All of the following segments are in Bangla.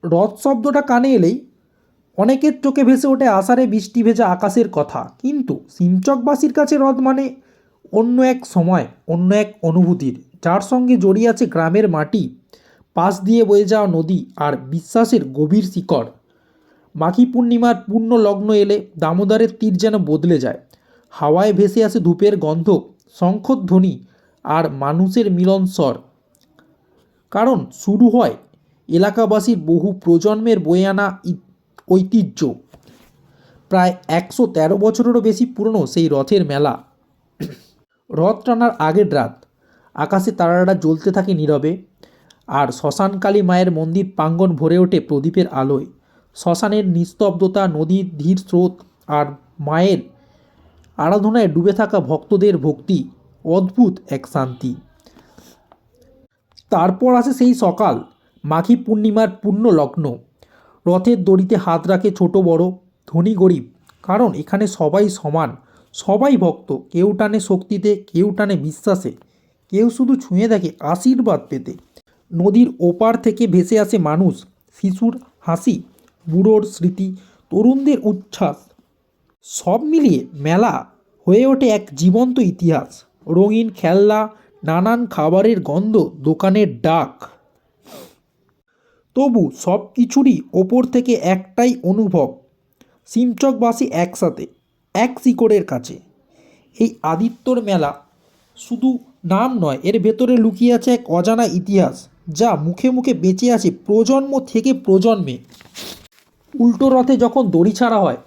রথ শব্দটা কানে এলেই অনেকের চোখে ভেসে ওঠে আষাঢ়ে বৃষ্টি ভেজা আকাশের কথা, কিন্তু সিমচকবাসীর কাছে রথ মানে অন্য এক সময়, অন্য এক অনুভূতির, যার সঙ্গে জড়িয়ে আছে গ্রামের মাটি, পাশ দিয়ে বয়ে যাওয়া নদী আর বিশ্বাসের গভীর শিকড়। মাঘী পূর্ণিমার পূর্ণ লগ্ন এলে দামোদরের তীর যেন বদলে যায়। হাওয়ায় ভেসে আসে ধূপের গন্ধ, শঙ্খধ্বনি আর মানুষের মিলন স্বর। কারণ শুরু হয় এলাকাবাসীর বহু প্রজন্মের বয়ে আনা ঐতিহ্য। প্রায় 113 বছরেরও বেশি পুরনো সেই রথের মেলা। রথ টানার আগের রাত আকাশে তারারা জ্বলতে থাকে নীরবে, আর শ্মশানকালী মায়ের মন্দির প্রাঙ্গণ ভরে ওঠে প্রদীপের আলোয়। শ্মশানের নিস্তব্ধতা, নদীর ধীর স্রোত আর মায়ের আরাধনায় ডুবে থাকা ভক্তদের ভক্তি, অদ্ভুত এক শান্তি। তারপর আসে সেই সকাল, মাঘী পূর্ণিমার পূর্ণ লগ্ন। রথের দড়িতে হাত রাখে ছোট বড়, ধনী গরিব, কারণ এখানে সবাই সমান, সবাই ভক্ত। কেউ টানে শক্তিতে, কেউ টানে বিশ্বাসে, কেউ শুধু ছুঁয়ে দেখে আশীর্বাদ পেতে। নদীর ওপার থেকে ভেসে আসে মানুষ, শিশুর হাসি, বুড়োর স্মৃতি, তরুণদের উচ্ছ্বাস। সব মিলিয়ে মেলা হয়ে ওঠে এক জীবন্ত ইতিহাস। রঙিন খেলনা, নানান খাবারের গন্ধ, দোকানের ডাক। তবু সব কিছুরই ওপর থেকে একটাই অনুভব, সিমচকবাসী একসাথে, এক শিকড়ের কাছে। এই আদিত্যর মেলা শুধু নাম নয়, এর ভেতরে লুকিয়ে আছে এক অজানা ইতিহাস, যা মুখে মুখে বেঁচে আছে প্রজন্ম থেকে প্রজন্মে। উল্টো রথে যখন দড়ি ছাড়া হয়,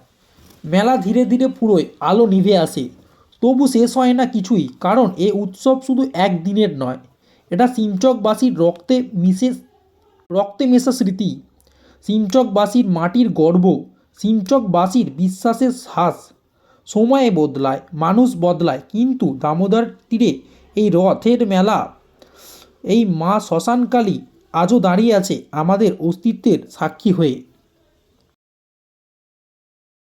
মেলা ধীরে ধীরে পুরোয় আলো নিভে আসে। তবু শেষ হয় না কিছুই, কারণ এ উৎসব শুধু একদিনের নয়, এটা সিমচকবাসীর রক্তে মেশা স্মৃতি, সিমচকবাসীর মাটির গর্ব, সিমচকবাসীর বিশ্বাসের শ্বাস। সময়ে বদলায়, মানুষ বদলায়, কিন্তু দামোদর তীরে এই রথের মেলা, এই মা শ্মশানকালী আজও দাঁড়িয়ে আছে আমাদের অস্তিত্বের সাক্ষী হয়ে।